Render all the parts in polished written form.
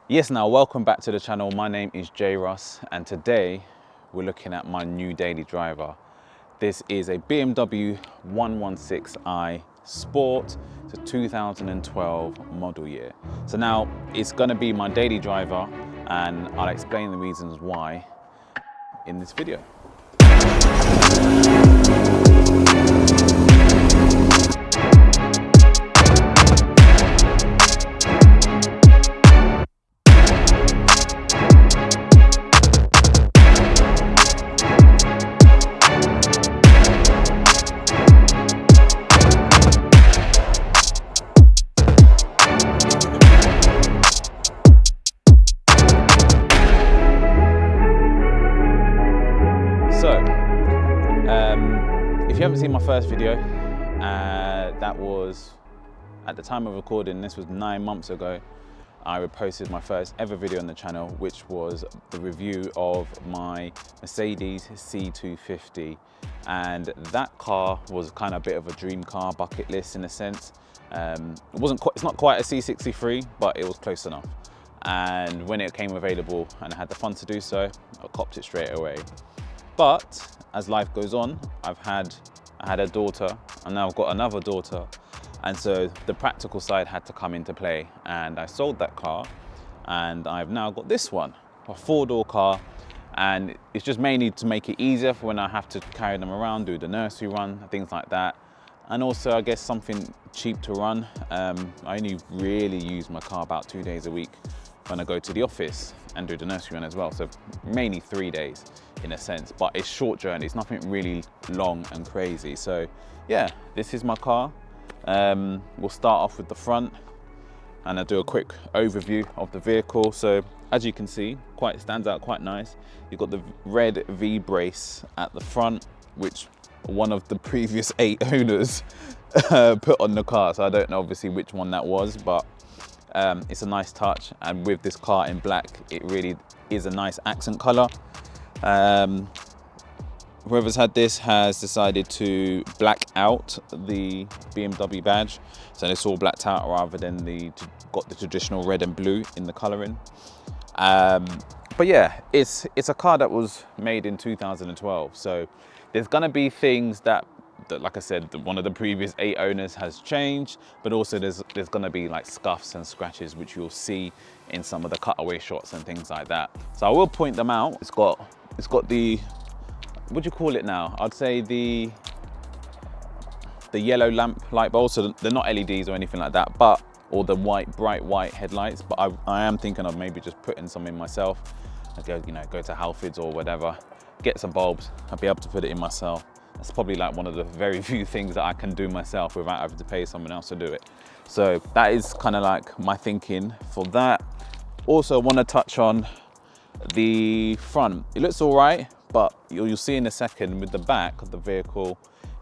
Yes, now welcome back to the channel. My name is J Russ and today we're looking at my new daily driver. This is a BMW 116i Sport. It's a 2012 model year. So now it's going to be my daily driver and I'll explain the reasons why in this video. If you haven't seen my first video, that was at the time of recording, this was 9 months ago, I posted my first ever video on the channel, which was the review of my Mercedes C250. And that car was kind of a bit of a dream car, bucket list in a sense. It's not quite a C63, but it was close enough. And when it came available and I had the funds to do so, I copped it straight away. But as life goes on, I had a daughter and now I've got another daughter. And so the practical side had to come into play and I sold that car and I've now got this one, a 4-door car. And it's just mainly to make it easier for when I have to carry them around, do the nursery run, things like that. And also I guess something cheap to run. I only really use my car about 2 days a week when I go to the office and do the nursery run as well. So mainly 3 days in a sense, but it's short journey. It's nothing really long and crazy. So yeah, this is my car. We'll start off with the front and I'll do a quick overview of the vehicle. So as you can see, stands out quite nice. You've got the red V brace at the front, which one of the previous 8 owners put on the car. So I don't know obviously which one that was, but it's a nice touch. And with this car in black, it really is a nice accent color. Whoever's had this has decided to black out the BMW badge, so it's all blacked out rather than got the traditional red and blue in the coloring. But yeah, it's a car that was made in 2012, so there's gonna be things that like I said, one of the previous 8 owners has changed, but also there's gonna be like scuffs and scratches which you'll see in some of the cutaway shots and things like that. So I will point them out. It's got the, what do you call it now? I'd say the yellow lamp light bulbs, so they're not LEDs or anything like that, or the bright white headlights, but I am thinking of maybe just putting some in myself. I go to Halfords or whatever, get some bulbs, I'll be able to put it in myself. That's probably like one of the very few things that I can do myself without having to pay someone else to do it. So that is kind of like my thinking for that. Also want to touch on the front. It looks all right, but you'll see in a second with the back of the vehicle,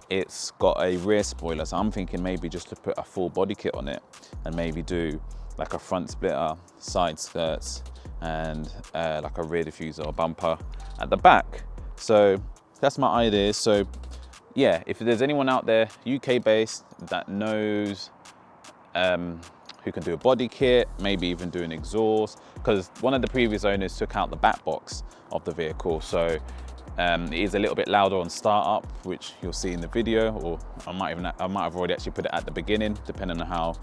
it's got a rear spoiler. So I'm thinking maybe just to put a full body kit on it and maybe do like a front splitter, side skirts, and like a rear diffuser or bumper at the back. So that's my idea. So yeah, if there's anyone out there UK based that knows who can do a body kit, maybe even do an exhaust, because one of the previous owners took out the back box of the vehicle, so it is a little bit louder on startup, which you'll see in the video, or I might have already actually put it at the beginning, depending on how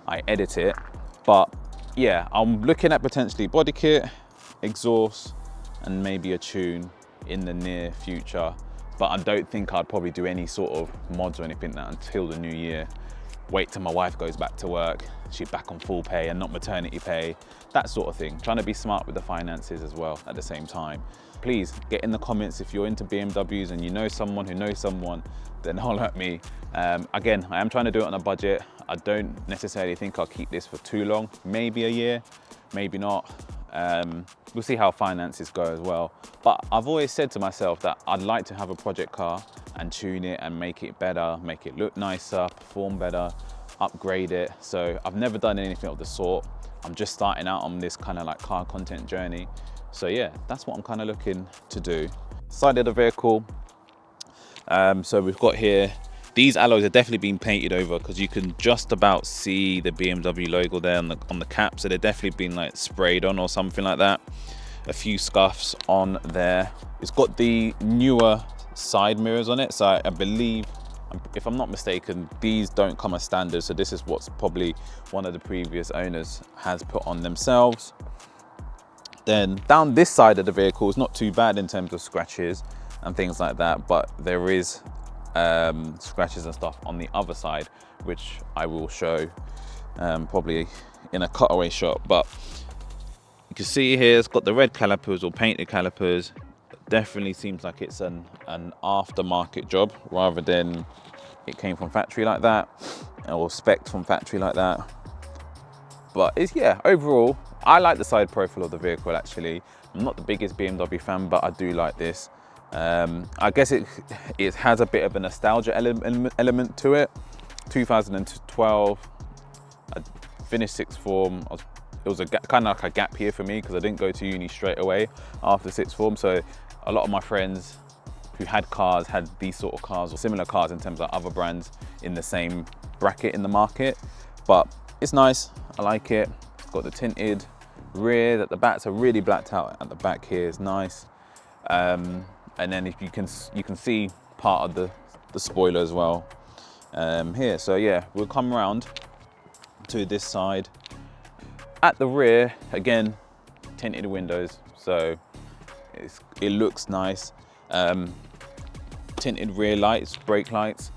I edit it. But yeah, I'm looking at potentially body kit, exhaust, and maybe a tune in the near future. But I don't think I'd probably do any sort of mods or anything like that until the new year. Wait till my wife goes back to work, she's back on full pay and not maternity pay, that sort of thing. Trying to be smart with the finances as well at the same time. Please get in the comments if you're into BMWs and you know someone who knows someone, then holler at me. Again, I am trying to do it on a budget. I don't necessarily think I'll keep this for too long, maybe a year, maybe not. We'll see how finances go as well. But I've always said to myself that I'd like to have a project car and tune it and make it better, make it look nicer, perform better, upgrade it. So I've never done anything of the sort. I'm just starting out on this kind of like car content journey. So yeah, that's what I'm kind of looking to do. Side of the vehicle, so we've got here These alloys are definitely being painted over because you can just about see the BMW logo there on the cap. So they're definitely been like sprayed on or something like that. A few scuffs on there. It's got the newer side mirrors on it. So I believe, if I'm not mistaken, these don't come as standard. So this is what's probably one of the previous owners has put on themselves. Then down this side of the vehicle is not too bad in terms of scratches and things like that, but there is scratches and stuff on the other side, which I will show probably in a cutaway shot. But you can see here it's got the red calipers or painted calipers. Definitely seems like it's an aftermarket job rather than it came from factory like that or spec'd from factory like that. But it's, yeah, overall I like the side profile of the vehicle. Actually, I'm not the biggest BMW fan, but I do like this. I guess it has a bit of a nostalgia element to it. 2012, I finished sixth form. It was kind of like a gap year for me because I didn't go to uni straight away after sixth form. So a lot of my friends who had cars had these sort of cars or similar cars in terms of other brands in the same bracket in the market. But it's nice, I like it. It's got the tinted rear, that the backs are really blacked out at the back here is nice. And then if you can see part of the spoiler as well here. So yeah, we'll come around to this side. At the rear, again, tinted windows, so it looks nice. Tinted rear lights, brake lights.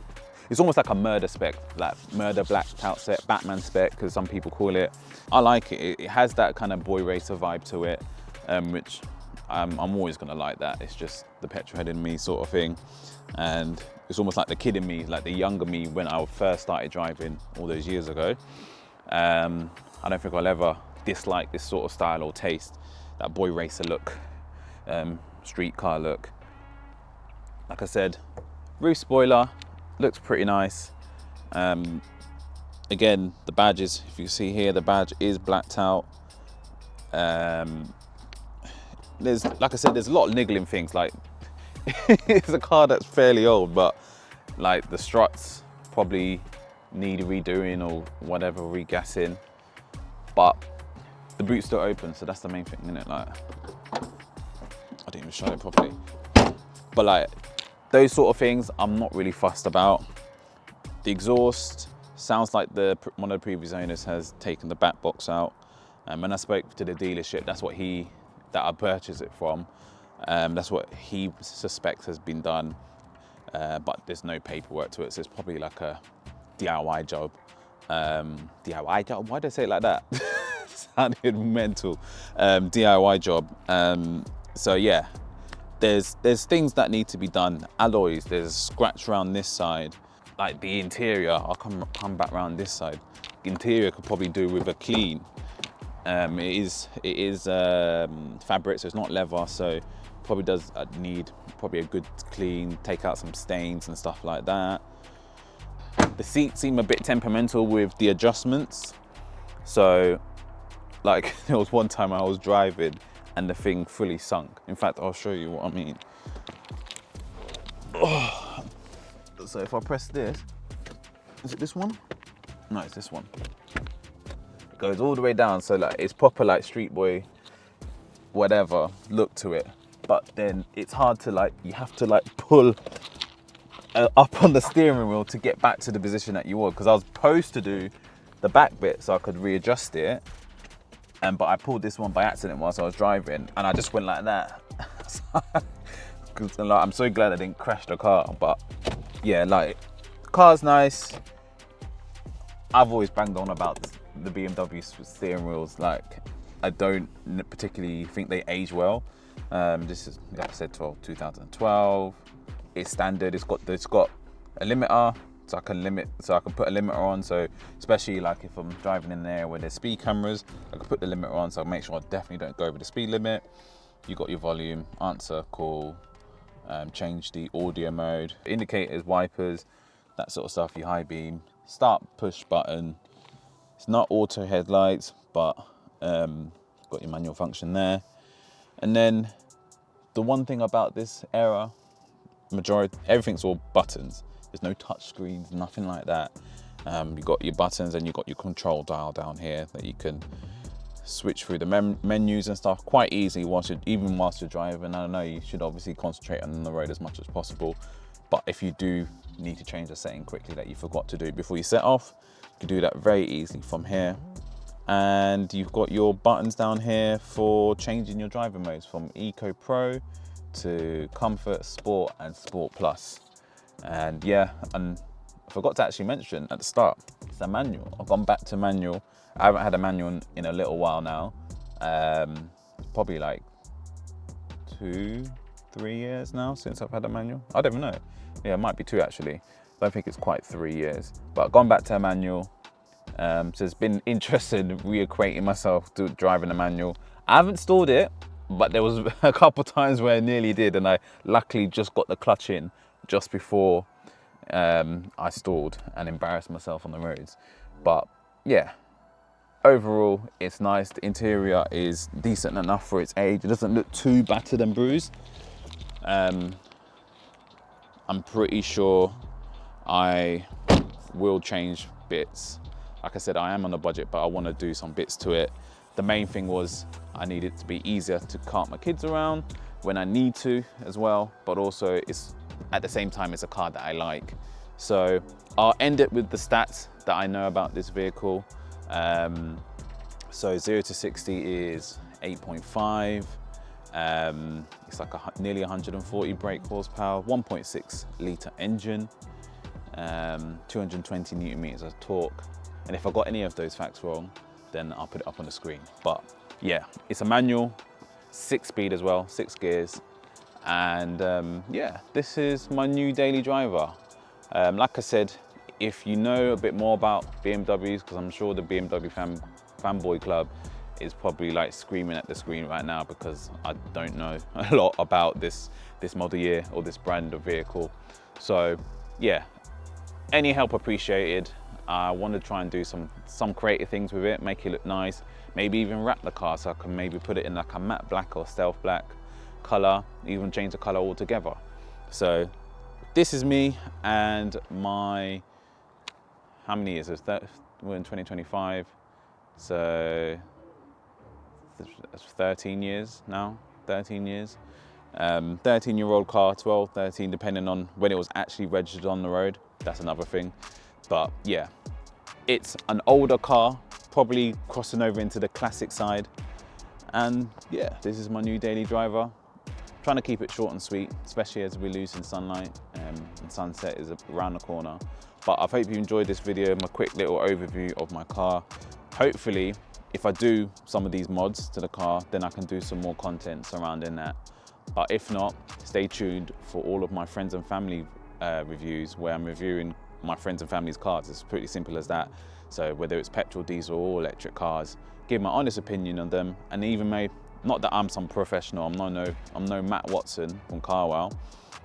It's almost like a murder spec, like murder blacked out set, Batman spec, because some people call it. I like it. It has that kind of boy racer vibe to it, which I'm always gonna like that. It's just the petrol head in me sort of thing. And it's almost like the kid in me, like the younger me when I first started driving all those years ago. I don't think I'll ever dislike this sort of style or taste, that boy racer look, street car look. Like I said, roof spoiler, looks pretty nice. Again, the badges, if you can see here, the badge is blacked out. There's, like I said, there's a lot of niggling things. Like, it's a car that's fairly old, but like the struts probably need redoing or whatever, regassing. But the boot's still open, so that's the main thing, isn't it? Like, I didn't even show it properly. But like, those sort of things, I'm not really fussed about. The exhaust sounds like one of the previous owners has taken the back box out. And when I spoke to the dealership, that's what that I purchased it from. That's what he suspects has been done, but there's no paperwork to it, so it's probably like a DIY job. DIY job? Why did I say it like that? Sounded mental. DIY job. So yeah, there's things that need to be done. Alloys, there's a scratch around this side. Like the interior, I'll come back around this side. The interior could probably do with a clean. It is fabric, so it's not leather, so probably does need a good clean, take out some stains and stuff like that. The seats seem a bit temperamental with the adjustments. So like there was one time I was driving and the thing fully sunk. In fact, I'll show you what I mean. Oh. So if I press this, is it this one? No, it's this one. It goes all the way down, so like it's proper like street boy, whatever look to it. But then it's hard to like, you have to like pull up on the steering wheel to get back to the position that you were, because I was supposed to do the back bit so I could readjust it, but I pulled this one by accident whilst I was driving, and I just went like that. Like, I'm so glad I didn't crash the car. But yeah, like, the car's nice. I've always banged on about the BMW steering wheels. Like, I don't particularly think they age well. This is, like I said, 2012. It's standard. It's got a limiter, so I can put a limiter on. So especially like if I'm driving in an area where there's speed cameras, I can put the limiter on, so I make sure I definitely don't go over the speed limit. You got your volume, answer call, change the audio mode, indicators, wipers, that sort of stuff. Your high beam, start push button. It's not auto headlights, but got your manual function there. And then the one thing about this era, everything's all buttons. There's no touch screens, nothing like that. You've got your buttons and you've got your control dial down here that you can switch through the menus and stuff quite easy even whilst you're driving. I don't know, you should obviously concentrate on the road as much as possible, but if you do need to change a setting quickly that you forgot to do before you set off, you can do that very easily from here. And you've got your buttons down here for changing your driving modes from Eco Pro to Comfort, Sport and Sport Plus. And yeah, and I forgot to actually mention at the start, it's a manual. I've gone back to manual. I haven't had a manual in a little while now. Probably like 2-3 years now since I've had a manual. I don't even know. Yeah, it might be 2 actually. I don't think it's quite 3 years. But I've gone back to a manual. So it's been interesting reacquainting myself to driving a manual. I haven't stalled it, but there was a couple times where I nearly did, and I luckily just got the clutch in just before I stalled and embarrassed myself on the roads. But yeah, overall it's nice. The interior is decent enough for its age. It doesn't look too battered and bruised. I'm pretty sure I will change bits. Like I said, I am on a budget, but I want to do some bits to it. The main thing was I need it to be easier to cart my kids around when I need to as well, but also it's at the same time it's a car that I like. So I'll end it with the stats that I know about this vehicle. So 0 to 60 is 8.5. It's like nearly 140 brake horsepower, 1.6 litre engine, 220 newton meters of torque. And if I got any of those facts wrong, then I'll put it up on the screen. But yeah, it's a manual, 6-speed as well, 6 gears. And yeah, this is my new daily driver. Like I said, if you know a bit more about BMWs, because I'm sure the BMW fanboy club is probably like screaming at the screen right now because I don't know a lot about this model year or this brand of vehicle. So yeah, any help appreciated. I want to try and do some creative things with it, make it look nice, maybe even wrap the car so I can maybe put it in like a matte black or stealth black color, even change the color altogether. So this is me and my, how many years? We're in 2025, so that's 13 years now, 13 years. 13-year-old car, 12, 13, depending on when it was actually registered on the road. That's another thing. But yeah, it's an older car, probably crossing over into the classic side. And yeah, this is my new daily driver. Trying to keep it short and sweet, especially as we lose in sunlight and sunset is around the corner. But I hope you enjoyed this video, my quick little overview of my car. Hopefully, if I do some of these mods to the car, then I can do some more content surrounding that. But if not, stay tuned for all of my friends and family reviews where I'm reviewing my friends and family's cars. It's pretty simple as that. So whether it's petrol, diesel or electric cars, give my honest opinion on them, and even maybe, not that I'm some professional, I'm no Matt Watson from Carwow,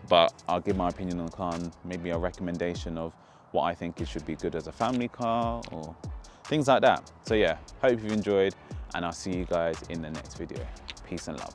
but I'll give my opinion on the car and maybe a recommendation of what I think it should be good as a family car or things like that. So yeah, hope you've enjoyed, and I'll see you guys in the next video. Peace and love.